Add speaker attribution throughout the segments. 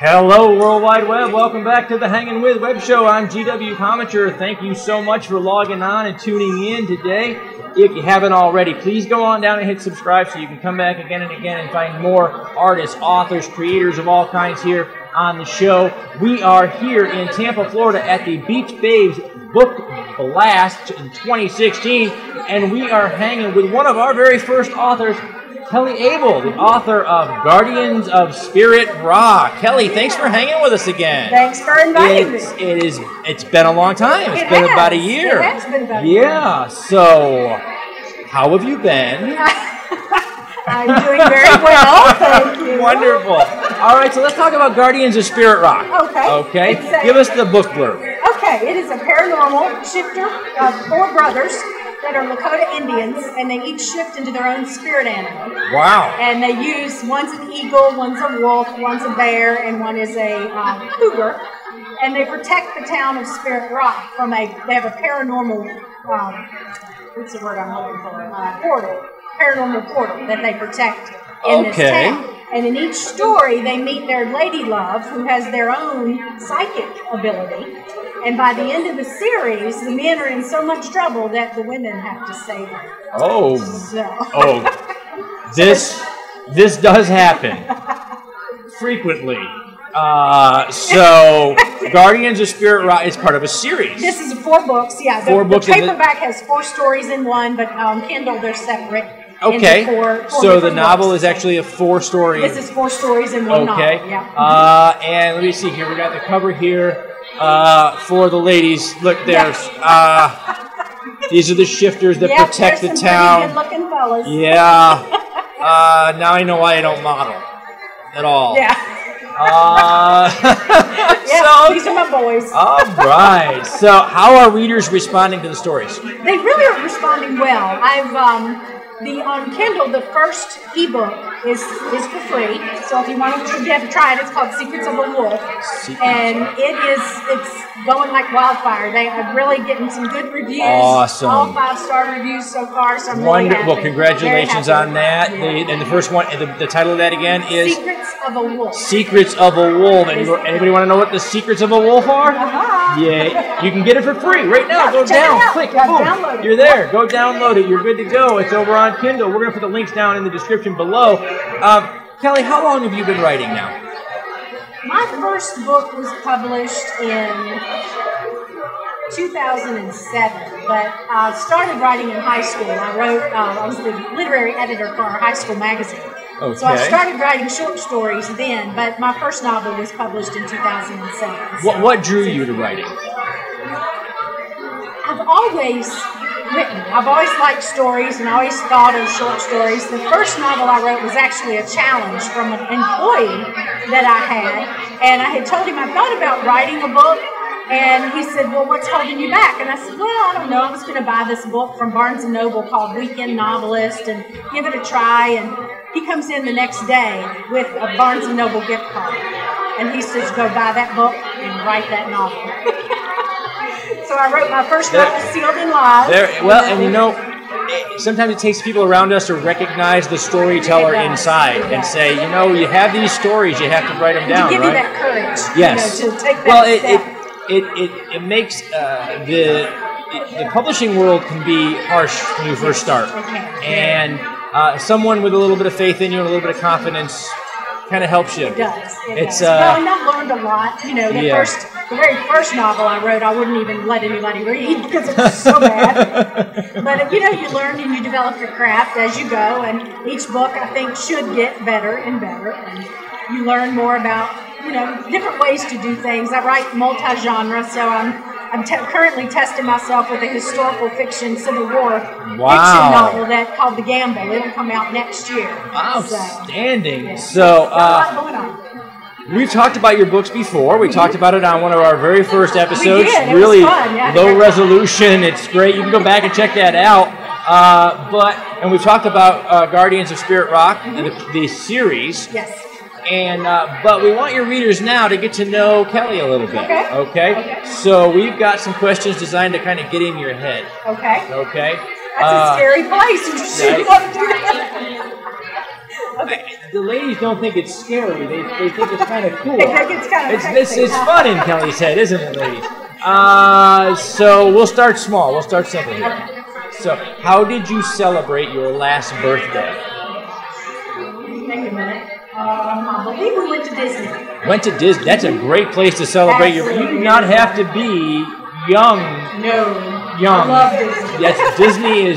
Speaker 1: Hello, World Wide Web. Welcome back to the Hangin With Web Show. I'm GW Comature. Thank you so much for logging on and tuning in today. If you haven't already, please go on down and hit subscribe so you can come back again and again and find more artists, authors, creators of all kinds here on the show. We are here in Tampa, Florida at the Beach Babes Book Blast in 2016, and we are hanging with one of our very first authors, Kelly Abell, the author of Guardians of Spirit Rock. Kelly, thanks for hanging with us again.
Speaker 2: Thanks for inviting me.
Speaker 1: It's been a long time. It's been about a year.
Speaker 2: It has been about a year.
Speaker 1: Yeah. So, how have you been?
Speaker 2: I'm doing very well, thank you.
Speaker 1: Wonderful. All right, so let's talk about Guardians of Spirit Rock. Okay. Give us the book blurb.
Speaker 2: Okay, it is a paranormal shifter of 4 brothers that are Lakota Indians, and they each shift into their own spirit animal.
Speaker 1: Wow.
Speaker 2: And they use, one's an eagle, one's a wolf, one's a bear, and one is a cougar. And they protect the town of Spirit Rock from they have a paranormal, what's the word I'm looking for? Paranormal portal that they protect in this town. And in each story, they meet their lady love, who has their own psychic ability. And by the end of the series, the men are in so much trouble that the women have to save them.
Speaker 1: Oh. This does happen frequently. So Guardians of Spirit Rock is part of a series.
Speaker 2: This is 4 books. Yeah, the paperback has 4 stories in one, but on Kindle they're separate.
Speaker 1: Okay, so the novel is actually a 4-story.
Speaker 2: This is 4 stories in one novel.
Speaker 1: Yeah. And let me see here. We got the cover here for the ladies. Look, there's these are the shifters that protect the town.
Speaker 2: Good-looking fellas.
Speaker 1: Yeah. Now I know why I don't model at all.
Speaker 2: Yeah. These are my boys.
Speaker 1: All right. So, how are readers responding to the stories?
Speaker 2: They really are responding well. I've on Kindle, the first ebook is for free. So if you want to try it, it's called Secrets of a Wolf, and it's going like wildfire. They are really getting some good reviews.
Speaker 1: Awesome.
Speaker 2: All 5-star reviews so far. So I'm really happy.
Speaker 1: Well, congratulations on that. Yeah. And the first one, the title of that again is
Speaker 2: Secrets of a Wolf.
Speaker 1: Secrets of a Wolf. Anybody want to know what the Secrets of a Wolf are? Yeah, you can get it for free right now. Go down, click, boom. You're there. Go download it. You're good to go. It's over on Kindle. We're going to put the links down in the description below. Kelly, how long have you been writing now?
Speaker 2: My first book was published in 2007, but I started writing in high school. I was the literary editor for our high school magazine.
Speaker 1: Okay.
Speaker 2: So I started writing short stories then, but my first novel was published in 2007. So
Speaker 1: what drew you to writing?
Speaker 2: I've always written. I've always liked stories and always thought of short stories. The first novel I wrote was actually a challenge from an employee that I had, and I had told him I thought about writing a book, and he said, well, what's holding you back? And I said, well, I don't know. I was going to buy this book from Barnes & Noble called Weekend Novelist and give it a try, and he comes in the next day with a Barnes & Noble gift card, and he says, go buy that book and write that novel. So I wrote my first novel, Sealed in Lies.
Speaker 1: And you know, sometimes it takes people around us to recognize the storyteller inside and say, you know, you have these stories, you have to write them down,
Speaker 2: to give
Speaker 1: right?
Speaker 2: you that courage,
Speaker 1: yes.
Speaker 2: To take that step.
Speaker 1: It makes the publishing world can be harsh when you first start, and someone with a little bit of faith in you and a little bit of confidence kind of helps you.
Speaker 2: It does.
Speaker 1: It's
Speaker 2: well, and I've learned a lot. You know, the very first novel I wrote, I wouldn't even let anybody read because it was so bad. But you know, you learn and you develop your craft as you go, and each book I think should get better and better, and you learn more about, you know, different ways to do things. I write multi-genre, so I'm currently testing myself with a historical fiction Civil War fiction novel called The Gamble. It'll come out next year.
Speaker 1: Outstanding.
Speaker 2: So,
Speaker 1: got
Speaker 2: a lot going on.
Speaker 1: We've talked about your books before. We talked about it on one of our very first episodes.
Speaker 2: We did. It
Speaker 1: really
Speaker 2: was fun. Yeah,
Speaker 1: low resolution. It's great. You can go back and check that out. And we've talked about Guardians of Spirit Rock, the series.
Speaker 2: Yes.
Speaker 1: And but we want your readers now to get to know Kelly a little bit. Okay. So we've got some questions designed to kind of get in your head. Okay.
Speaker 2: That's a scary place. You shouldn't want to do that. Okay.
Speaker 1: The ladies don't think it's scary. They think it's kind of cool.
Speaker 2: They think it's kind of
Speaker 1: it's fun in Kelly's head, isn't it, ladies? So we'll start small. We'll start simple here.
Speaker 2: Okay.
Speaker 1: So, how did you celebrate your last birthday?
Speaker 2: Think a minute. I believe we went to Disney.
Speaker 1: Went to Disney. That's a great place to celebrate your. You do not have to be young.
Speaker 2: No.
Speaker 1: Young.
Speaker 2: I love Disney.
Speaker 1: Yes, Disney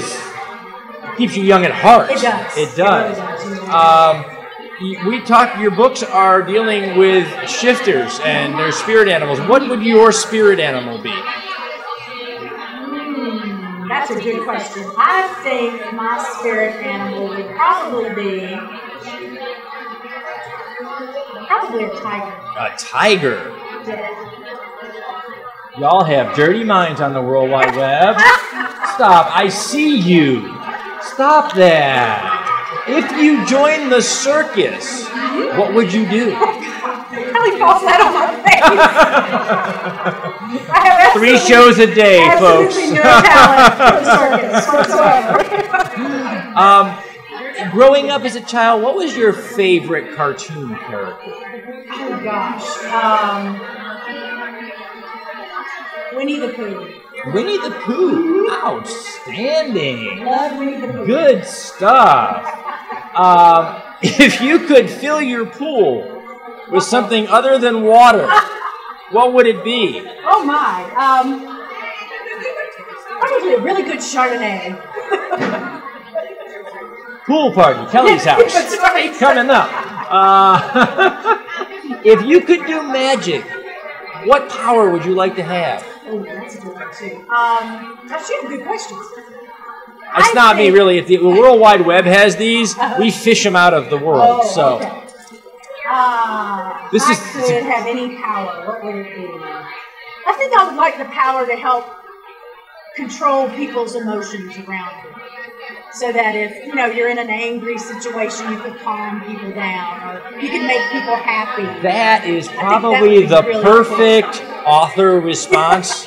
Speaker 1: keeps you young at heart.
Speaker 2: It does.
Speaker 1: It does. We talk. Your books are dealing with shifters and their spirit animals. What would your spirit animal be?
Speaker 2: That's a good question. I think my spirit animal would probably be a tiger.
Speaker 1: A tiger.
Speaker 2: Yeah.
Speaker 1: Y'all have dirty minds on the World Wide Web. Stop. I see you. Stop that. If you joined the circus, what would you do?
Speaker 2: Kelly falls that on my face. I have
Speaker 1: 3 shows a day, folks.
Speaker 2: Absolutely no talent for the circus whatsoever.
Speaker 1: Growing up as a child, what was your favorite cartoon character?
Speaker 2: Oh gosh, Winnie the Pooh.
Speaker 1: Winnie the Pooh. Outstanding.
Speaker 2: Love Winnie the Pooh.
Speaker 1: Good stuff. If you could fill your pool with something other than water, what would it be?
Speaker 2: Oh my. Probably a really good Chardonnay.
Speaker 1: Pool party, Kelly's house.
Speaker 2: That's right.
Speaker 1: Coming up. If you could do magic, what power would you like to have?
Speaker 2: Oh, that's a good one too. Gosh, you have good questions.
Speaker 1: It's not me, really. If the World Wide Web has these, we fish them out of the world.
Speaker 2: Oh,
Speaker 1: so,
Speaker 2: okay.
Speaker 1: this
Speaker 2: I
Speaker 1: is
Speaker 2: could have any power. What would it be? I think I would like the power to help control people's emotions around you. So that if, you're in an angry situation, you could calm people down, or you can make people happy.
Speaker 1: That is probably the really perfect author response,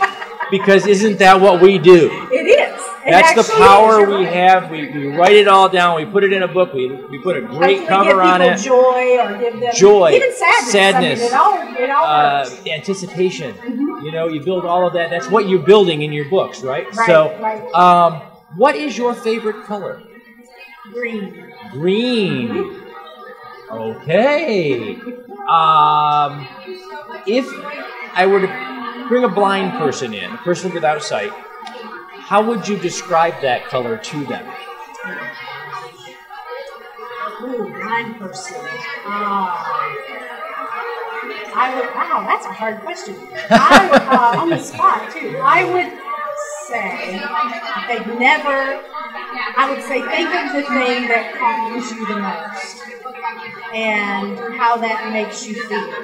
Speaker 1: because isn't that what we do?
Speaker 2: It is.
Speaker 1: That's the power we have. We write it all down. We put it in a book. We put a great cover on it.
Speaker 2: Joy, or give them even sadness. I mean, it all works.
Speaker 1: Anticipation. Mm-hmm. You build all of that. That's what you're building in your books, right?
Speaker 2: Right.
Speaker 1: What is your favorite color?
Speaker 2: Green.
Speaker 1: Green. Okay. If I were to bring a blind person in, a person without sight, how would you describe that color to them?
Speaker 2: Ooh, blind person. Wow, that's a hard question. On the spot, too. I would say think of the thing that calms you the most and how that makes you feel.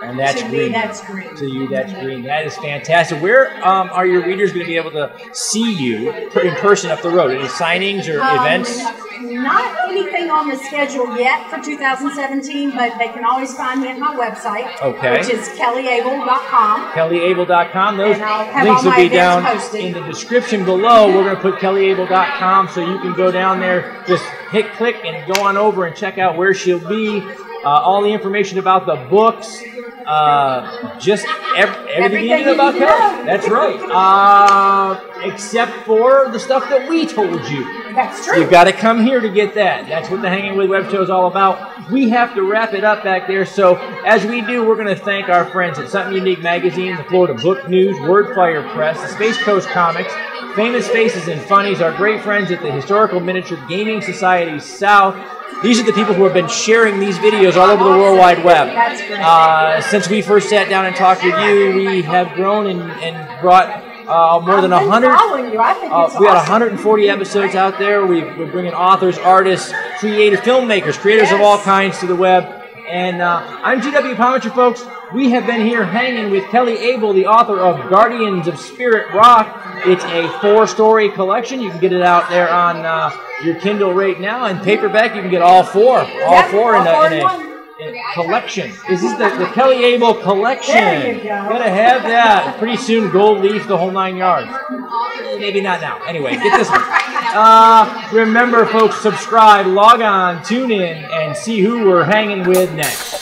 Speaker 1: And that's
Speaker 2: to
Speaker 1: green.
Speaker 2: Me, that's green.
Speaker 1: To you, that's green. That is fantastic. Where are your readers going to be able to see you in person up the road? Any signings or events?
Speaker 2: Not anything on the schedule yet for 2017, but they can always find me at my website, which is kellyabell.com.
Speaker 1: kellyabell.com. Those links will be down in the description below. We're going to put kellyabell.com so you can go down there, just hit click and go on over and check out where she'll be. All the information about the books, just everything you need about Kelly. That's right. Except for the stuff that we told you.
Speaker 2: That's true.
Speaker 1: You've got to come here to get that. That's what the Hangin With Web Show is all about. We have to wrap it up back there. So as we do, we're going to thank our friends at Something Unique Magazine, the Florida Book News, Wordfire Press, the Space Coast Comics, Famous Faces and Funnies, our great friends at the Historical Miniature Gaming Society South. These are the people who have been sharing these videos all over the World Wide Web. Since we first sat down and talked with you, we have grown and brought more than 100. We got 140 episodes out there. We're bringing authors, artists, creators of all kinds to the web. And I'm GW Pomacher, folks. We have been here hanging with Kelly Abell, the author of Guardians of Spirit Rock. It's a 4-story collection. You can get it out there on your Kindle right now. And paperback, you can get all four. All four in a collection. Is this the Kelly Abell collection?
Speaker 2: There you go.
Speaker 1: Gotta have that. Pretty soon, gold leaf, the whole 9 yards. Maybe not now. Anyway, get this one. Remember, folks, subscribe, log on, tune in, and see who we're hanging with next.